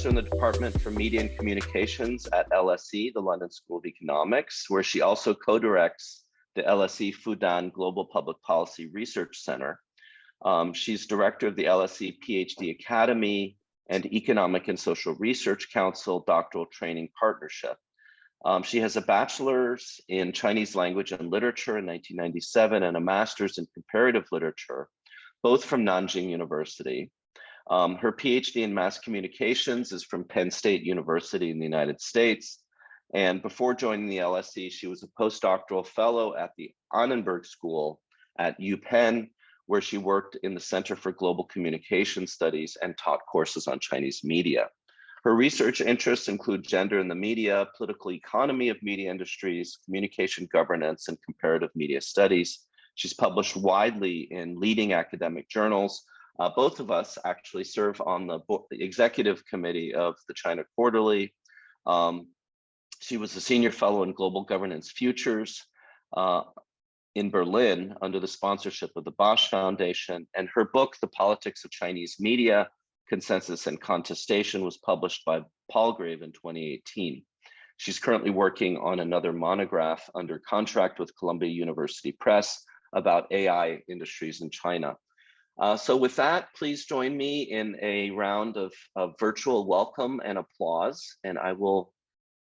professor in the Department for Media and Communications at LSE, the London School of Economics, where she also co-directs the LSE Fudan Global Public Policy Research Center. She's director of the LSE PhD Academy and Economic and Social Research Council Doctoral Training Partnership. She has a bachelor's in Chinese language and literature in 1997 and a master's in comparative literature, both from Nanjing University. Her PhD in mass communications is from Penn State University in the United States. And before joining the LSE, she was a postdoctoral fellow at the Annenberg School at UPenn, where she worked in the Center for Global Communication Studies and taught courses on Chinese media. Her research interests include gender in the media, political economy of media industries, communication governance, and comparative media studies. She's published widely in leading academic journals. Both of us actually serve on the executive committee of the China Quarterly. She was a senior fellow in Global Governance Futures in Berlin under the sponsorship of the Bosch Foundation, and her book, The Politics of Chinese Media, Consensus and Contestation, was published by Palgrave in 2018. She's currently working on another monograph under contract with Columbia University Press about AI industries in China. So with that, please join me in a round of virtual welcome and applause, and I will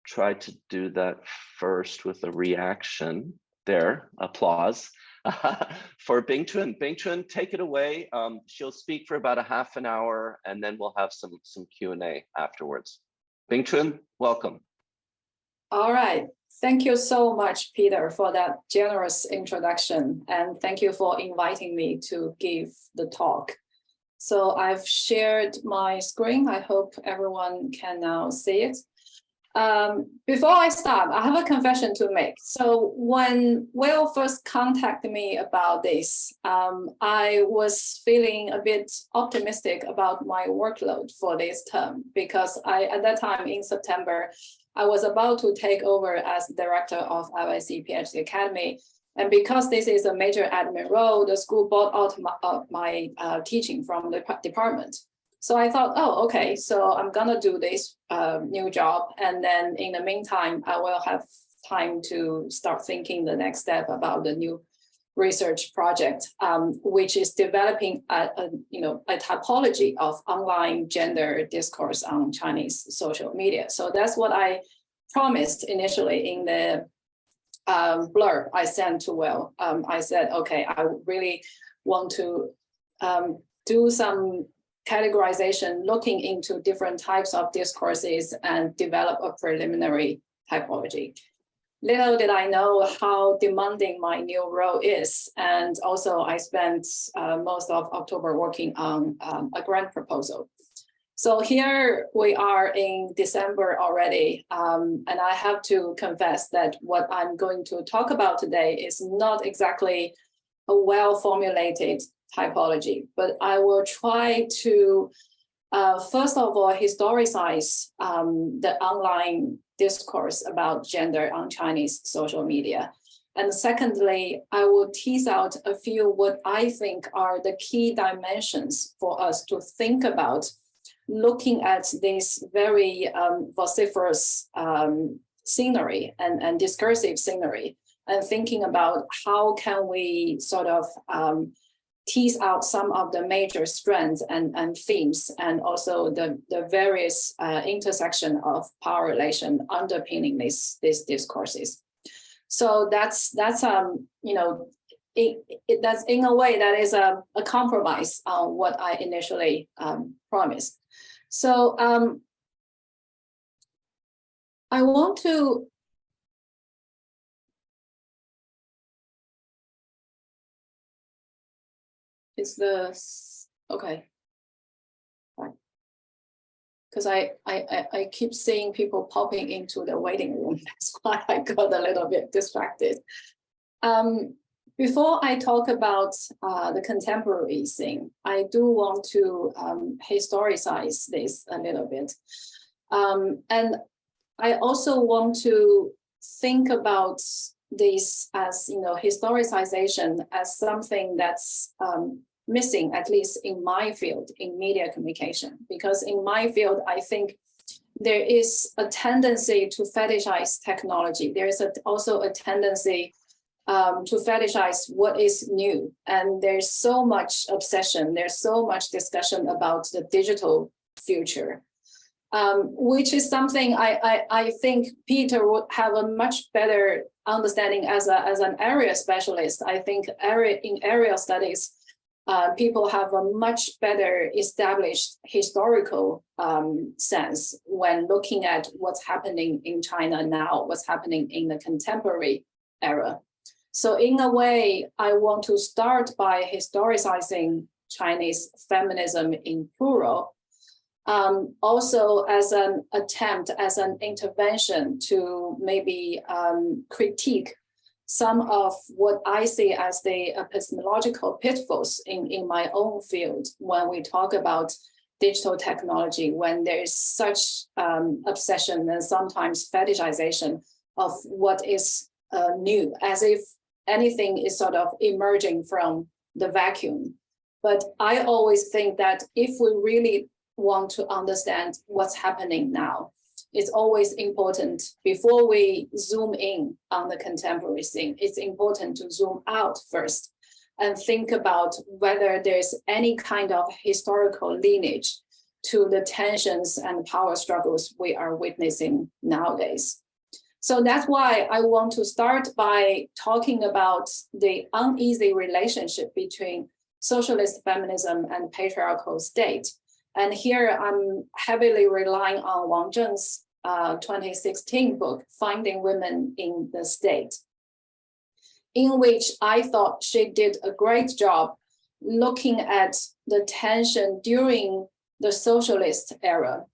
try to do that first with a reaction. There, applause for Bingchun. Bingchun, take it away. She'll speak for about a half an hour, and then we'll have some Q&A afterwards. Bingchun, welcome. All right. Thank you so much, Peter, for that generous introduction. And thank you for inviting me to give the talk. So I've shared my screen. I hope everyone can now see it. Before I start, I have a confession to make. So when Will first contacted me about this, I was feeling a bit optimistic about my workload for this term, because at that time in September, I was about to take over as director of LSE PhD Academy. And because this is a major admin role, the school bought out my teaching from the department. So I thought, oh, okay, so I'm gonna do this new job. And then in the meantime, I will have time to start thinking the next step about the new research project, which is developing a typology of online gender discourse on Chinese social media. So that's what I promised initially in the blurb I sent to Will. I said, okay, I really want to do some categorization, looking into different types of discourses and develop a preliminary typology. Little did I know how demanding my new role is. And also I spent most of October working on a grant proposal. So here we are in December already. And I have to confess that what I'm going to talk about today is not exactly a well-formulated typology, but I will try to, first of all, historicize the online discourse about gender on Chinese social media. And secondly, I will tease out a few what I think are the key dimensions for us to think about looking at this very vociferous scenery and discursive scenery, and thinking about how can we sort of tease out some of the major strands and themes, and also the various intersection of power relation underpinning these discourses. So that's that's in a way that is a compromise on what I initially promised. So I want to okay, because I keep seeing people popping into the waiting room. That's why I got a little bit distracted. Before I talk about the contemporary thing, I do want to historicize this a little bit. And I also want to think about this as, historicization as something that's missing, at least in my field, in media communication. Because in my field, I think there is a tendency to fetishize technology. There is also a tendency to fetishize what is new. And there's so much obsession, there's so much discussion about the digital future, which is something I think Peter would have a much better understanding as an area specialist. I think in area studies, people have a much better established historical sense when looking at what's happening in China now, what's happening in the contemporary era. So in a way, I want to start by historicizing Chinese feminism in plural, also as an attempt, as an intervention to maybe critique some of what I see as the epistemological pitfalls in my own field when we talk about digital technology, when there's such obsession and sometimes fetishization of what is new, as if anything is sort of emerging from the vacuum. But I always think that if we really want to understand what's happening now, it's always important, before we zoom in on the contemporary scene, it's important to zoom out first and think about whether there's any kind of historical lineage to the tensions and power struggles we are witnessing nowadays. So that's why I want to start by talking about the uneasy relationship between socialist feminism and patriarchal state. And here I'm heavily relying on Wang Zheng's 2016 book, Finding Women in the State, in which I thought she did a great job looking at the tension during the socialist era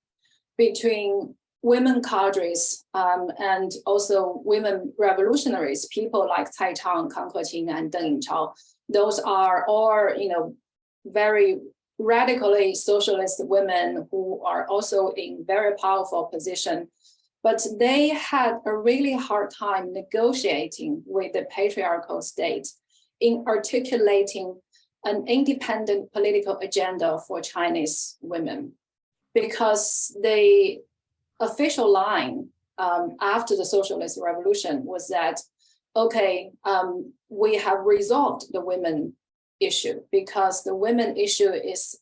between women cadres and also women revolutionaries, people like 𝗘𝘃𝗃𝗲𝗃 and Dingling. Those are all, very radically socialist women who are also in very powerful position, but they had a really hard time negotiating with the patriarchal state in articulating an independent political agenda for Chinese women, because the official line after the socialist revolution was that, okay, we have resolved the women issue because the women issue is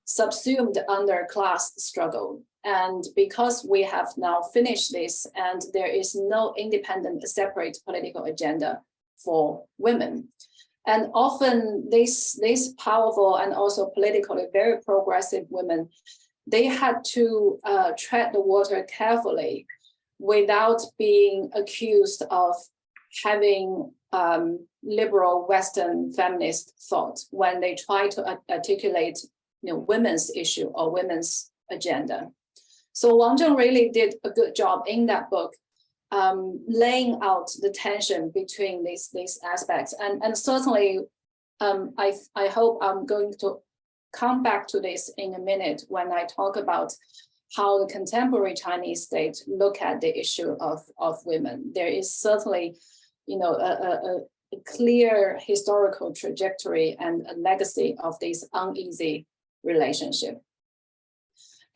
subsumed under class struggle. And because we have now finished this and there is no independent separate political agenda for women. And often these powerful and also politically very progressive women, they had to tread the water carefully without being accused of having liberal Western feminist thought when they try to articulate women's issue or women's agenda. So Wang Zheng really did a good job in that book, laying out the tension between these aspects. And certainly, I hope I'm going to come back to this in a minute when I talk about how the contemporary Chinese state look at the issue of women. There is certainly, a clear historical trajectory and a legacy of this uneasy relationship.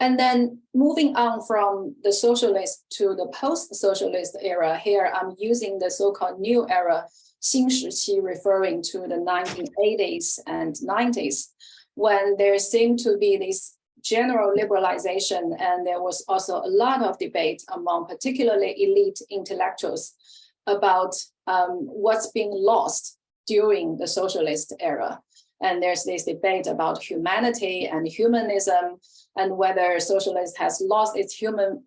And then moving on from the socialist to the post-socialist era, here I'm using the so-called new era, 新时期, referring to the 1980s and 90s, when there seemed to be this general liberalization, and there was also a lot of debate among particularly elite intellectuals about what's being lost during the socialist era. And there's this debate about humanity and humanism, and whether socialism has lost its human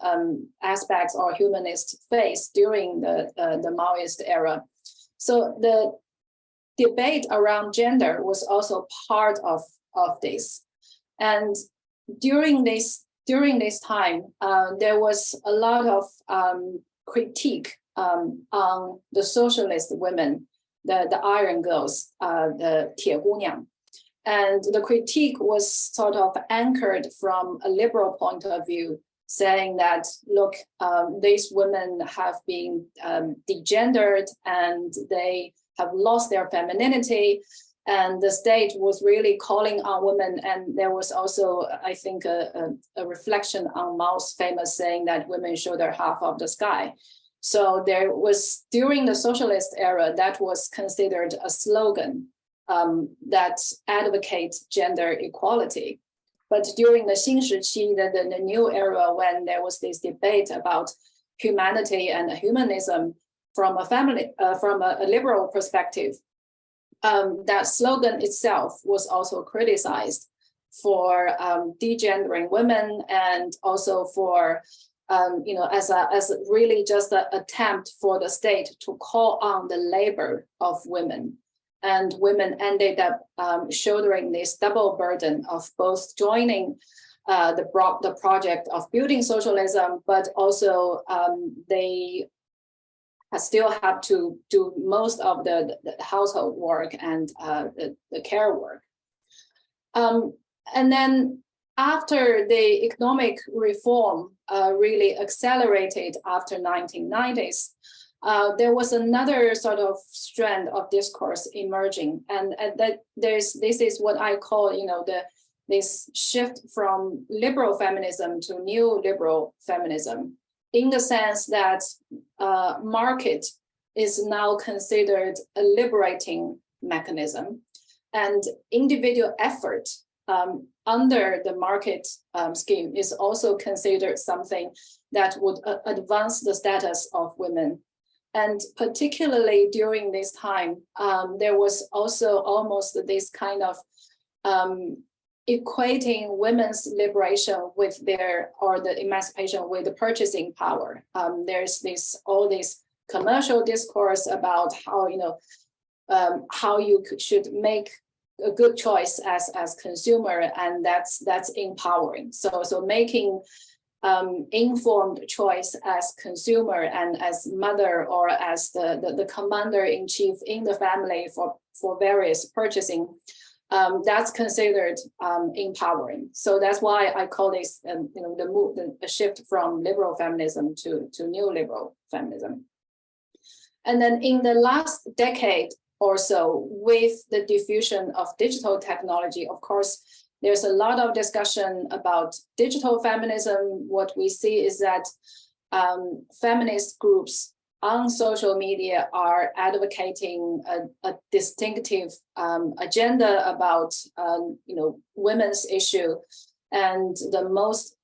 aspects or humanist face during the Maoist era. So the debate around gender was also part of this. And during this time, there was a lot of critique on the socialist women, the Iron Girls, the 铁姑娘. And the critique was sort of anchored from a liberal point of view, saying that, look, these women have been degendered and they have lost their femininity. And the state was really calling on women. And there was also, I think, a reflection on Mao's famous saying that women show their half of the sky. So there was, during the socialist era, that was considered a slogan that advocates gender equality. But during the 新时期, the new era, when there was this debate about humanity and humanism from a liberal perspective, that slogan itself was also criticized for degendering women, and also for as really just an attempt for the state to call on the labor of women. And women ended up shouldering this double burden of both joining the project of building socialism, but also they still have to do most of the household work and the care work. And then after the economic reform really accelerated after 1990s, there was another sort of strand of discourse emerging, and that this is what I call, this shift from liberal feminism to new liberal feminism, in the sense that market is now considered a liberating mechanism, and individual effort under the market scheme is also considered something that would advance the status of women. And particularly during this time, there was also almost this kind of equating women's liberation with the emancipation with the purchasing power. There's all this commercial discourse about how you should make a good choice as consumer, and that's empowering. So making informed choice as consumer and as mother, or as the commander-in-chief in the family for various purchasing, that's considered empowering. So that's why I call this the shift from liberal feminism to new liberal feminism. And then in the last decade or so, with the diffusion of digital technology, of course, there's a lot of discussion about digital feminism. What we see is that feminist groups on social media are advocating a distinctive agenda about women's issue, and the most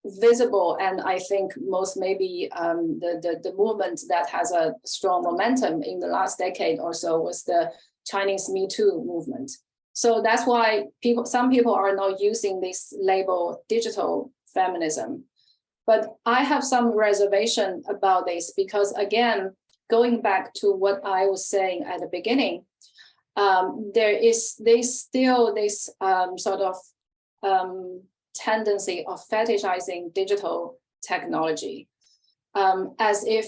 visible, and I think most maybe the movement that has a strong momentum in the last decade or so was the Chinese Me Too movement. So that's why some people are now using this label digital feminism. But I have some reservation about this, because again, going back to what I was saying at the beginning, there is still this sort of tendency of fetishizing digital technology, as if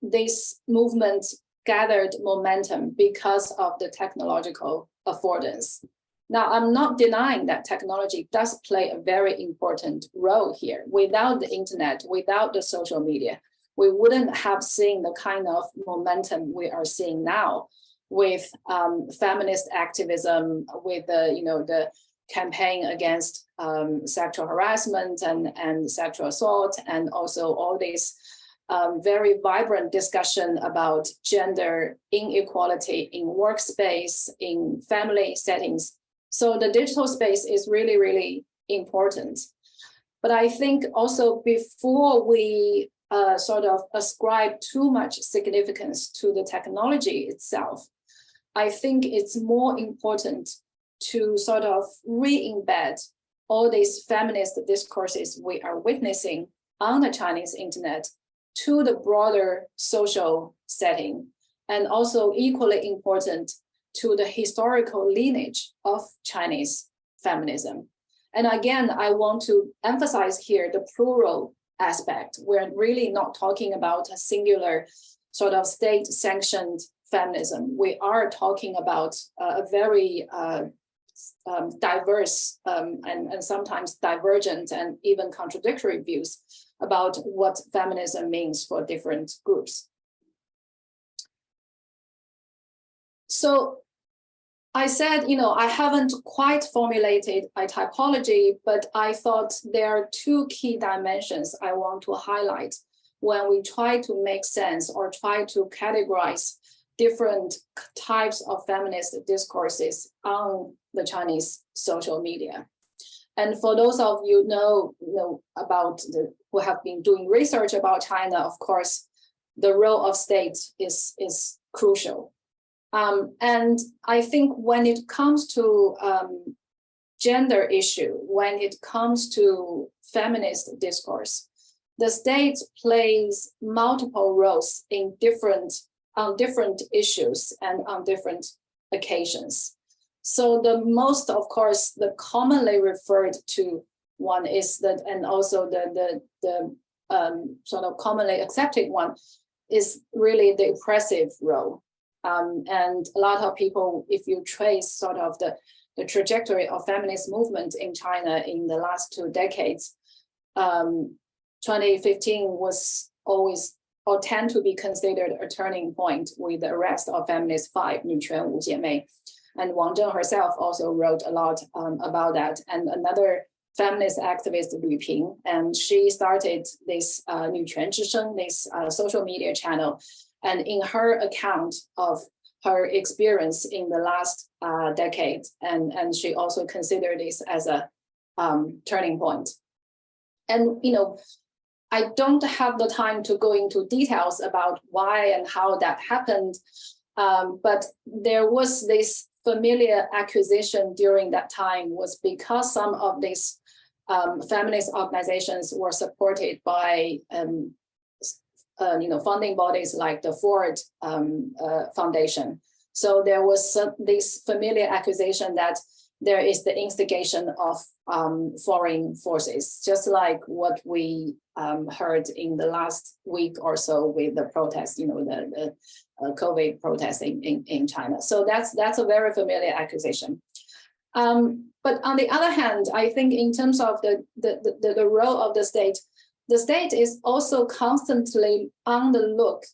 this movement gathered momentum because of the technological affordance. Now, I'm not denying that technology does play a very important role here. Without the internet, without the social media, we wouldn't have seen the kind of momentum we are seeing now with feminist activism, with the campaign against sexual harassment and sexual assault, and also all these very vibrant discussion about gender inequality in workspace, in family settings. So the digital space is really, really important. But I think also, before we sort of ascribe too much significance to the technology itself, I think it's more important to sort of re-embed all these feminist discourses we are witnessing on the Chinese internet to the broader social setting, and also equally important to the historical lineage of Chinese feminism. And again, I want to emphasize here the plural aspect. We're really not talking about a singular sort of state-sanctioned feminism. We are talking about a very diverse and sometimes divergent and even contradictory views about what feminism means for different groups. So I said, I haven't quite formulated a typology, but I thought there are two key dimensions I want to highlight when we try to make sense or try to categorize different types of feminist discourses on the Chinese social media. And for those of you know about who have been doing research about China, of course, the role of state is crucial. And I think when it comes to gender issue, when it comes to feminist discourse, the state plays multiple roles on different issues and on different occasions. So the most, of course, the commonly referred to one is that, and also the sort of commonly accepted one is really the oppressive role. And a lot of people, if you trace sort of the trajectory of feminist movement in China in the last 2 decades, 2015 was always or tend to be considered a turning point with the arrest of feminist 5, 女权5姐妹. And Wang Zheng herself also wrote a lot about that. And another feminist activist, Lu Ping, and she started this 女权之声, this social media channel. And in her account of her experience in the last decade, and she also considered this as a turning point. And, I don't have the time to go into details about why and how that happened, but there was this familiar accusation during that time was because some of these feminist organizations were supported by funding bodies like the Ford Foundation. So there was this familiar accusation that there is the instigation of foreign forces, just like what we heard in the last week or so with the protests, the COVID protests in China. So that's a very familiar accusation. But on the other hand, I think in terms of the role of the state is also constantly on the look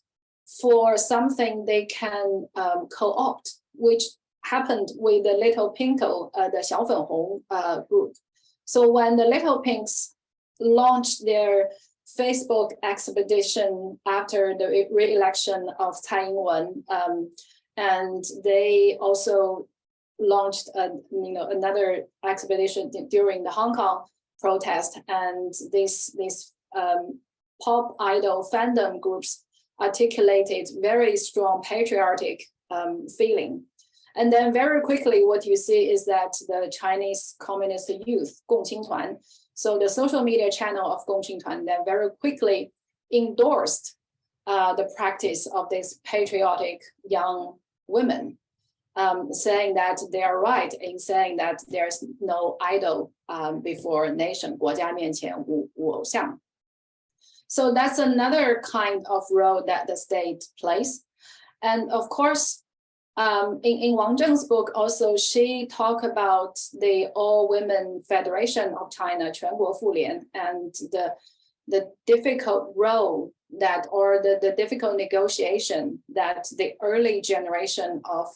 for something they can co-opt, which happened with the Little Pinko, the 小粉红 group. So when the Little Pinks launched their Facebook expedition after the re-election of Tsai Ing-wen, and they also launched another expedition during the Hong Kong protest, and these pop idol fandom groups articulated very strong patriotic feeling. And then very quickly, what you see is that the Chinese Communist Youth, 共青团, so the social media channel of 共青团, then very quickly endorsed the practice of these patriotic young women, saying that they are right in saying that there's no idol before nation, 国家面前无偶像. So that's another kind of role that the state plays. And of course, in Wang Zheng's book, also, she talked about the All-Women Federation of China, 全国妇联, and the difficult role that, or the difficult negotiation that the early generation of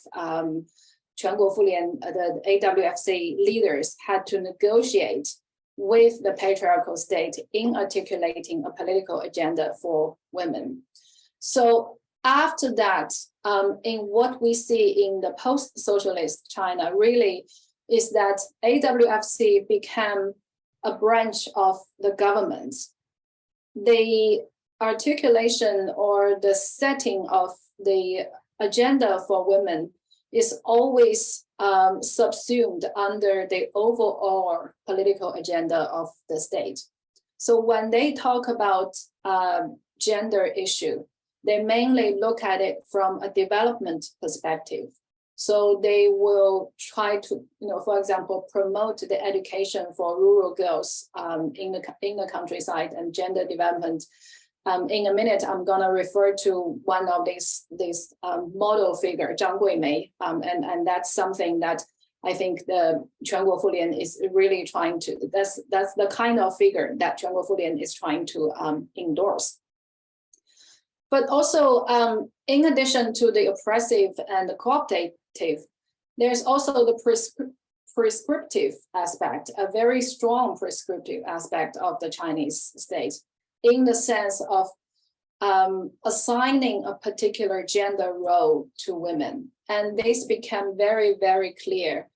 全国妇联, the AWFC leaders had to negotiate with the patriarchal state in articulating a political agenda for women. So after that, in what we see in the post-socialist China really is that AWFC became a branch of the government. The articulation or the setting of the agenda for women is always subsumed under the overall political agenda of the state. So when they talk about gender issue, they mainly look at it from a development perspective. So they will try to, for example, promote the education for rural girls in the countryside and gender development. In a minute, I'm going to refer to one of these model figure, Zhang Guimei, and that's something that I think the 全国妇联 is really trying to. That's the kind of figure that 全国妇联 is trying to endorse. But also, in addition to the oppressive and the cooptative, there's also the prescriptive aspect, a very strong prescriptive aspect of the Chinese state, in the sense of assigning a particular gender role to women. And this became very, very clear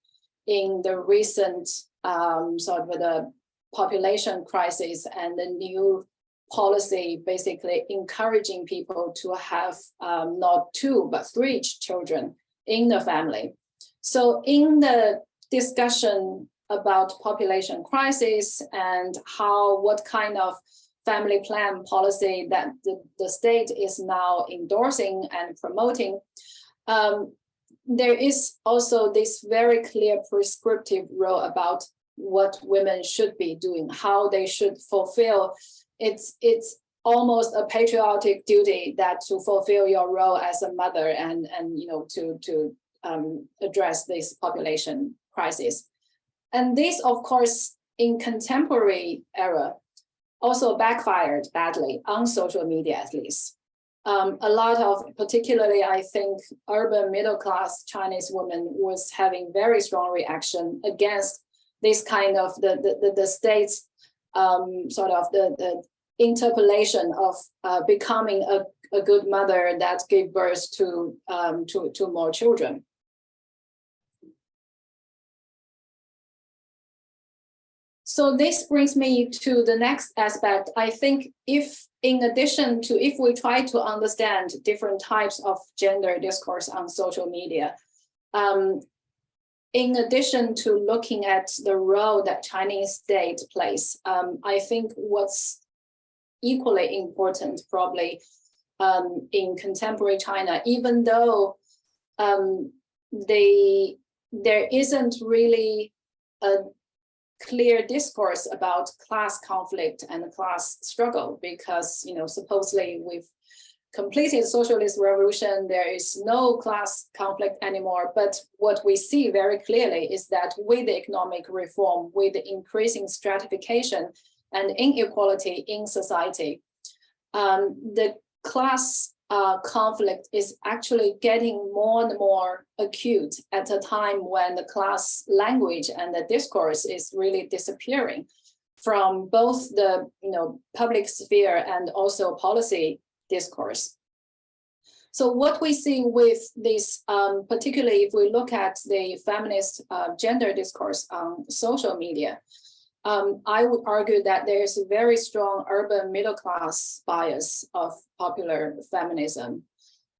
in the recent sort of the population crisis and the new policy basically encouraging people to have not 2, but 3 children in the family. So in the discussion about population crisis and what kind of family plan policy that the state is now endorsing and promoting, there is also this very clear prescriptive role about what women should be doing, how they should fulfill. It's almost a patriotic duty that to fulfill your role as a mother and to address this population crisis. And this, of course, in contemporary era, also backfired badly on social media, at least. A lot of, particularly, I think, urban middle-class Chinese women was having very strong reaction against this kind of the state's sort of the interpolation of becoming a good mother that gave birth to more children. So this brings me to the next aspect. I think if we try to understand different types of gender discourse on social media, in addition to looking at the role that Chinese state plays, I think what's equally important probably in contemporary China, even though there isn't really a clear discourse about class conflict and class struggle, because supposedly we've completed socialist revolution, there is no class conflict anymore. But what we see very clearly is that with the economic reform, with the increasing stratification and inequality in society, the class conflict is actually getting more and more acute at a time when the class language and the discourse is really disappearing from both the public sphere and also policy discourse. So what we see with this, particularly if we look at the feminist gender discourse on social media, I would argue that there is a very strong urban middle class bias of popular feminism.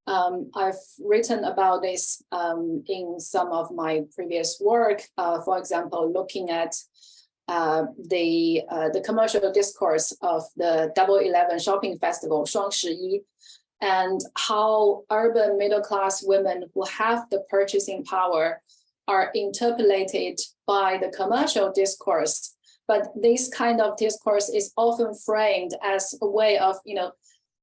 I've written about this in some of my previous work, for example, looking at the commercial discourse of the Double 11 shopping festival, 双11, and how urban middle class women who have the purchasing power are interpolated by the commercial discourse. But this kind of discourse is often framed as a way of,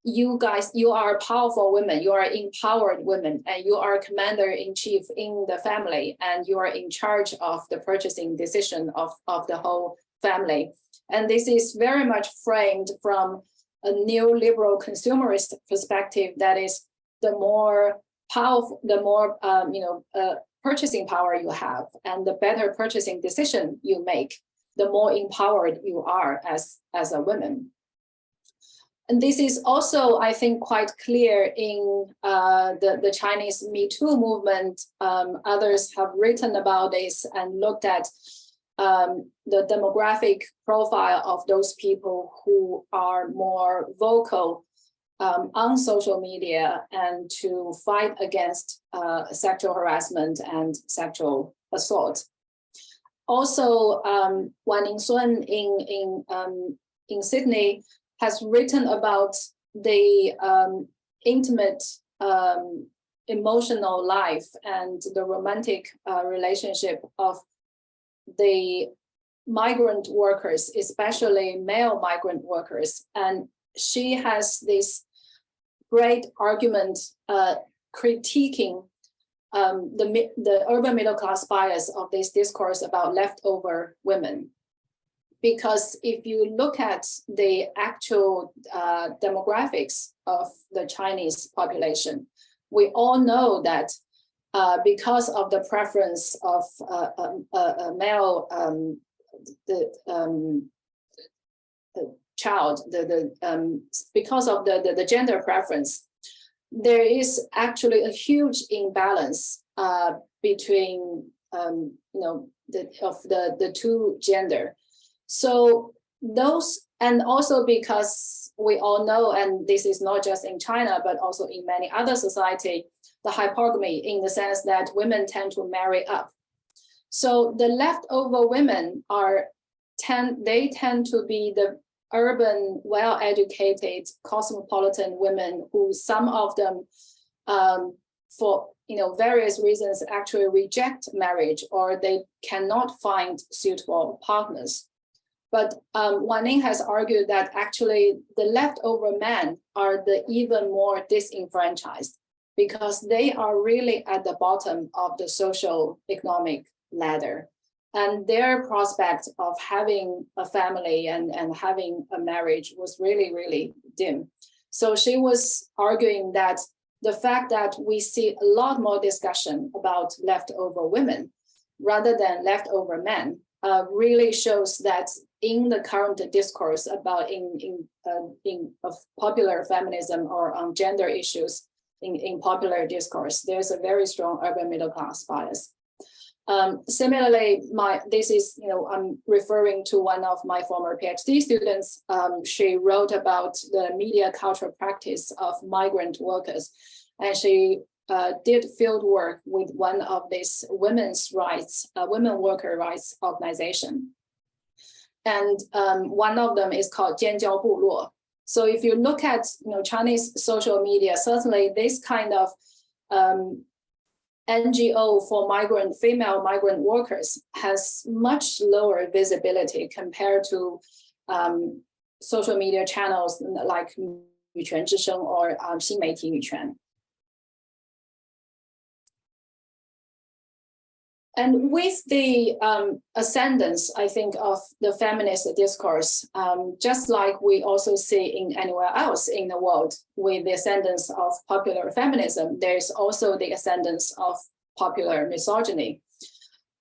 you guys, you are powerful women, you are empowered women, and you are commander-in-chief in the family, and you are in charge of the purchasing decision of the whole family. And this is very much framed from a neoliberal consumerist perspective, that is, the more powerful, the more purchasing power you have, and the better purchasing decision you make, the more empowered you are as a woman. And this is also, I think, quite clear in the Chinese Me Too movement. Others have written about this and looked at the demographic profile of those people who are more vocal on social media and to fight against sexual harassment and sexual assault. Also, Wan Ningsun in Sydney has written about the intimate emotional life and the romantic relationship of the migrant workers, especially male migrant workers. And she has this great argument critiquing the urban middle class bias of this discourse about leftover women. Because if you look at the actual demographics of the Chinese population, we all know that because of the preference of a male child, because of the gender preference, there is actually a huge imbalance between the two gender. So those, and also because we all know, and this is not just in China, but also in many other society, the hypergamy, in the sense that women tend to marry up. So the leftover women tend to be the urban, well-educated, cosmopolitan women who some of them, for various reasons, actually reject marriage, or they cannot find suitable partners. But Wan Ning has argued that actually the leftover men are the even more disenfranchised, because they are really at the bottom of the social economic ladder. And their prospect of having a family and having a marriage was really, really dim. So she was arguing that the fact that we see a lot more discussion about leftover women rather than leftover men really shows that in the current discourse about of popular feminism or on gender issues in popular discourse, there's a very strong urban middle class bias. Similarly, I'm referring to one of my former PhD students. She wrote about the media cultural practice of migrant workers, and she did field work with one of these women's rights, women worker rights organization. And one of them is called 尖椒部落. So if you look at Chinese social media, certainly this kind of NGO for female migrant workers has much lower visibility compared to social media channels like 女权之声 or 新媒体女权. And with the ascendance, I think, of the feminist discourse, just like we also see in anywhere else in the world, with the ascendance of popular feminism, there's also the ascendance of popular misogyny.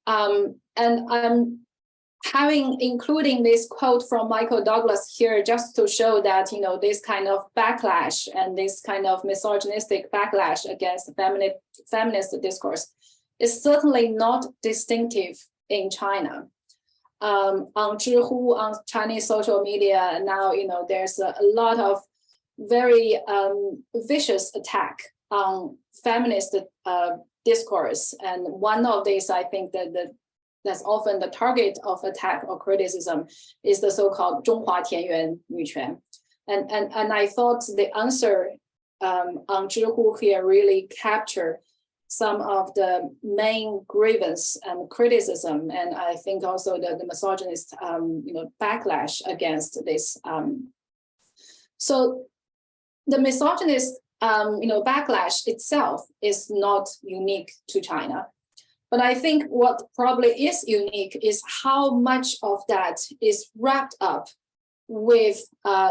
And I'm including this quote from Michael Douglas here just to show that, this kind of backlash and this kind of misogynistic backlash against feminist discourse is certainly not distinctive in China. On 𝗱𝗃, on Chinese social media now, there's a lot of very vicious attack on feminist discourse. And one of these, I think, that's often the target of attack or criticism is the so-called 中华田园女权. And I thought the answer on 𝗱𝗃 here really captured some of the main grievance and criticism, and I think also the misogynist backlash against this. So the misogynist backlash itself is not unique to China, but I think what probably is unique is how much of that is wrapped up with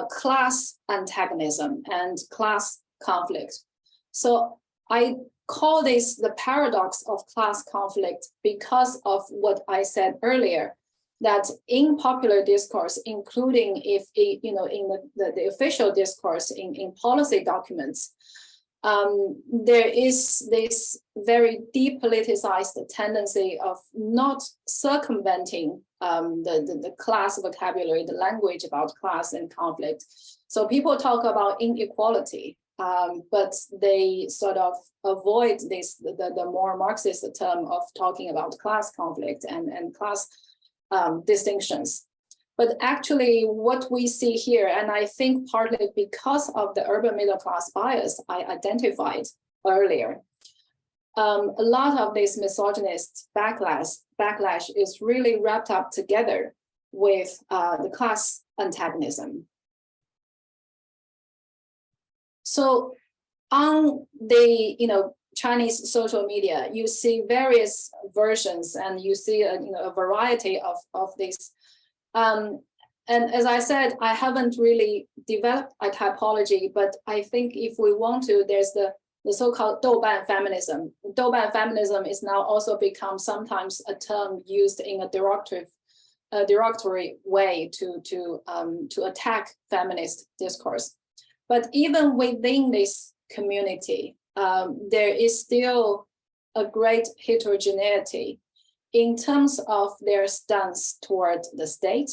class antagonism and class conflict. So I call this the paradox of class conflict because of what I said earlier, that in popular discourse, including in the official discourse in policy documents, there is this very depoliticized tendency of not circumventing the class vocabulary, the language about class and conflict. So people talk about inequality, but they sort of avoid the more Marxist term of talking about class conflict and class distinctions. But actually what we see here, and I think partly because of the urban middle class bias I identified earlier, a lot of this misogynist backlash is really wrapped up together with the class antagonism. So on the Chinese social media, you see various versions, and you see a variety of these. And as I said, I haven't really developed a typology, but I think if we want to, there's the the so-called 豆瓣 feminism. 豆瓣 feminism is now also become sometimes a term used in a derogatory way to attack feminist discourse. But even within this community, there is still a great heterogeneity in terms of their stance toward the state,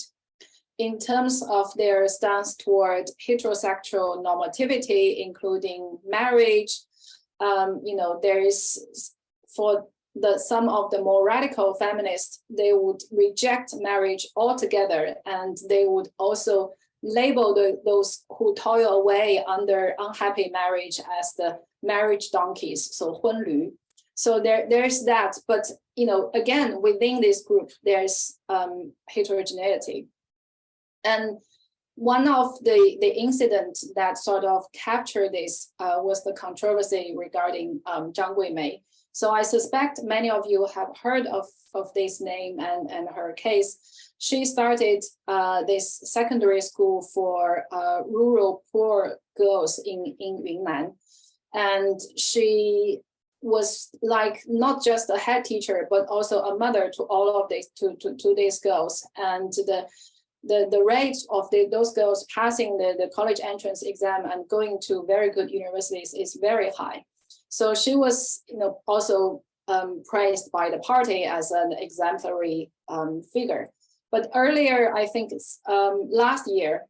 in terms of their stance toward heterosexual normativity, including marriage. There is, for some of the more radical feminists, they would reject marriage altogether, and they would also label those who toil away under unhappy marriage as the marriage donkeys, so 婚驴. So there's that, but again, within this group, there's heterogeneity. And one of the incidents that sort of captured this was the controversy regarding Zhang Guimei. So I suspect many of you have heard of this name and her case. She started this secondary school for rural poor girls in Yunnan. And she was like not just a head teacher, but also a mother to all of these to these girls. And the rate of those girls passing the college entrance exam and going to very good universities is very high. So she was, also praised by the party as an exemplary figure. But earlier, I think it's last year,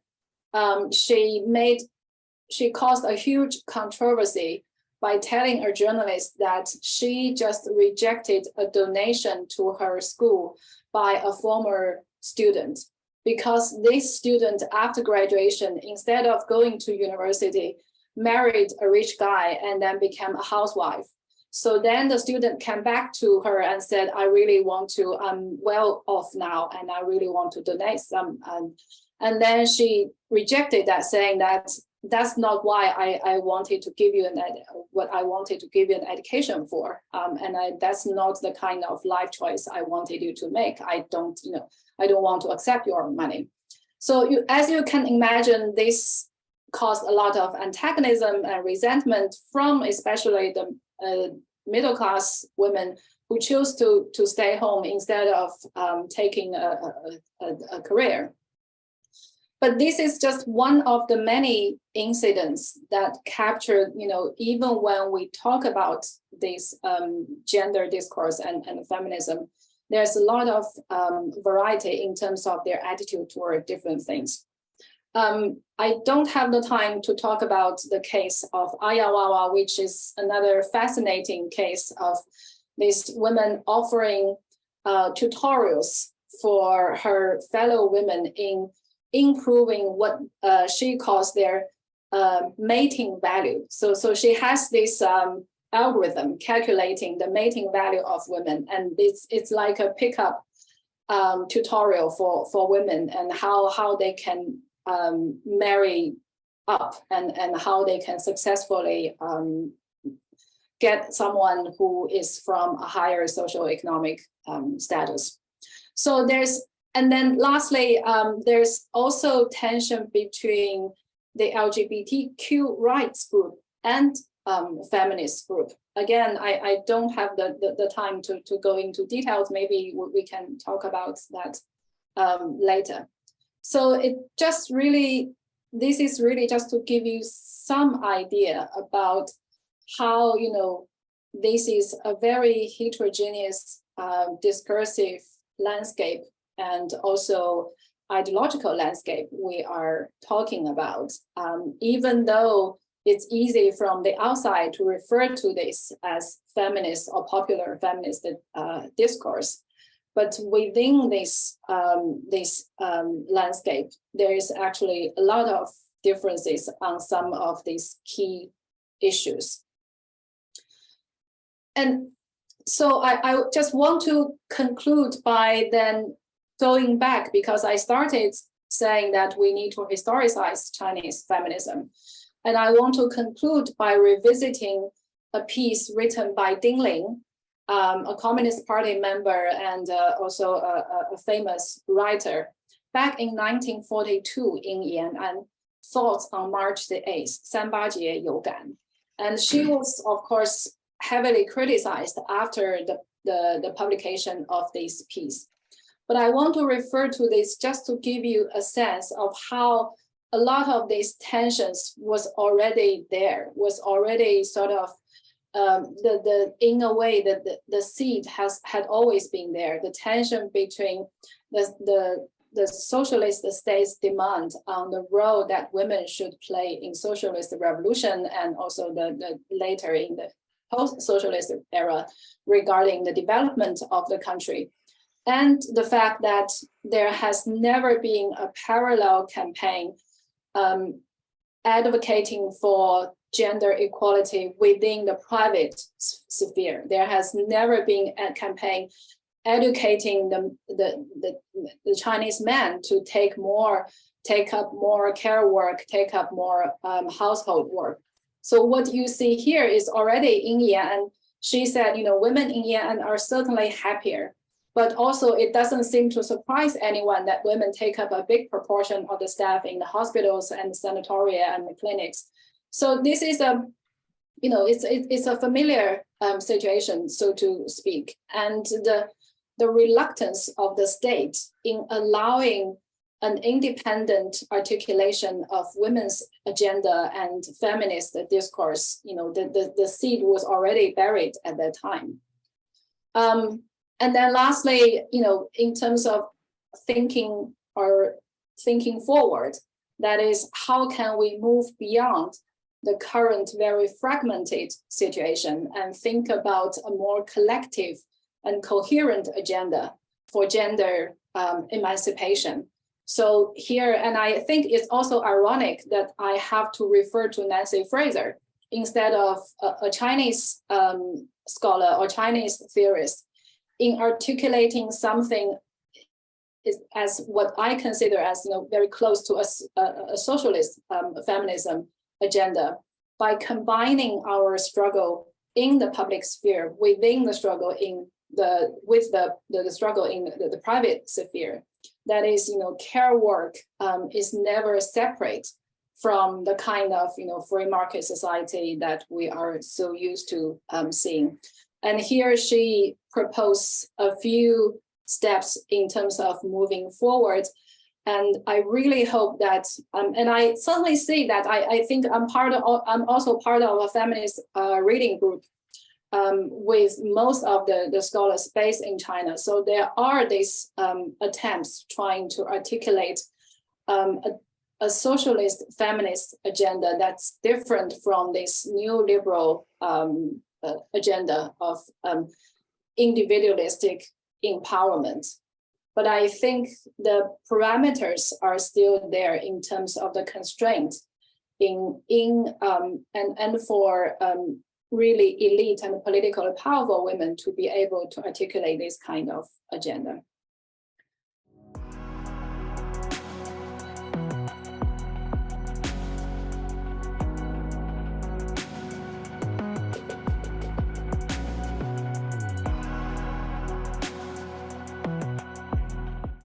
she caused a huge controversy by telling a journalist that she just rejected a donation to her school by a former student, because this student, after graduation, instead of going to university, married a rich guy and then became a housewife. So then the student came back to her and said, I really want to, I'm well off now, and I really want to donate some. And then she rejected that, saying that that's not why I wanted to give you what I wanted to give you an education for. That's not the kind of life choice I wanted you to make. I don't want to accept your money. So as you can imagine, this caused a lot of antagonism and resentment from especially the middle class women who choose to stay home instead of taking a career. But this is just one of the many incidents that captured, even when we talk about this gender discourse and feminism, there's a lot of variety in terms of their attitude toward different things. I don't have the time to talk about the case of Ayawawa, which is another fascinating case of these women offering tutorials for her fellow women in improving what she calls their mating value. So she has this algorithm calculating the mating value of women, and it's like a pickup tutorial for women and how they can marry up and how they can successfully get someone who is from a higher socioeconomic status. So and then lastly, there's also tension between the LGBTQ rights group and feminist group. Again, I don't have the time to go into details. Maybe we can talk about that later. So this is really just to give you some idea about how, this is a very heterogeneous discursive landscape and also ideological landscape we are talking about. Even though it's easy from the outside to refer to this as feminist or popular feminist discourse, but within this landscape, there is actually a lot of differences on some of these key issues. And so I just want to conclude by then going back, because I started saying that we need to historicize Chinese feminism. And I want to conclude by revisiting a piece written by Dingling, a Communist Party member and also a famous writer, back in 1942 in Yan'an, Thoughts on March the 8th, 𝗱𝗲𝗁𝗃 有感. And she was, of course, heavily criticized after the publication of this piece. But I want to refer to this just to give you a sense of how a lot of these tensions was already there, was already sort of in a way that the seed had always been there. The tension between the socialist state's demand on the role that women should play in socialist revolution, and also the later in the post-socialist era regarding the development of the country. And the fact that there has never been a parallel campaign advocating for gender equality within the private sphere. There has never been a campaign educating the Chinese men to take up more care work, take up more household work. So what you see here is already in Yan. She said, women in Yan are certainly happier, but also it doesn't seem to surprise anyone that women take up a big proportion of the staff in the hospitals and sanatoria and the clinics. So this is it's a familiar situation, so to speak, and the reluctance of the state in allowing an independent articulation of women's agenda and feminist discourse, the seed was already buried at that time. And then lastly, in terms of thinking forward, that is, how can we move beyond the current very fragmented situation and think about a more collective and coherent agenda for gender emancipation. So here, and I think it's also ironic that I have to refer to Nancy Fraser instead of a Chinese scholar or Chinese theorist in articulating something as what I consider as very close to a socialist feminism agenda, by combining our struggle in the public sphere within the struggle with the struggle in the private sphere. That is, care work is never separate from the kind of free market society that we are so used to seeing. And here she proposed a few steps in terms of moving forward. And I really hope that, and I certainly see that I think I'm also part of a feminist reading group with most of the scholars based in China. So there are these attempts trying to articulate a socialist feminist agenda that's different from this neoliberal agenda of individualistic empowerment. But I think the parameters are still there in terms of the constraints and for really elite and politically powerful women to be able to articulate this kind of agenda.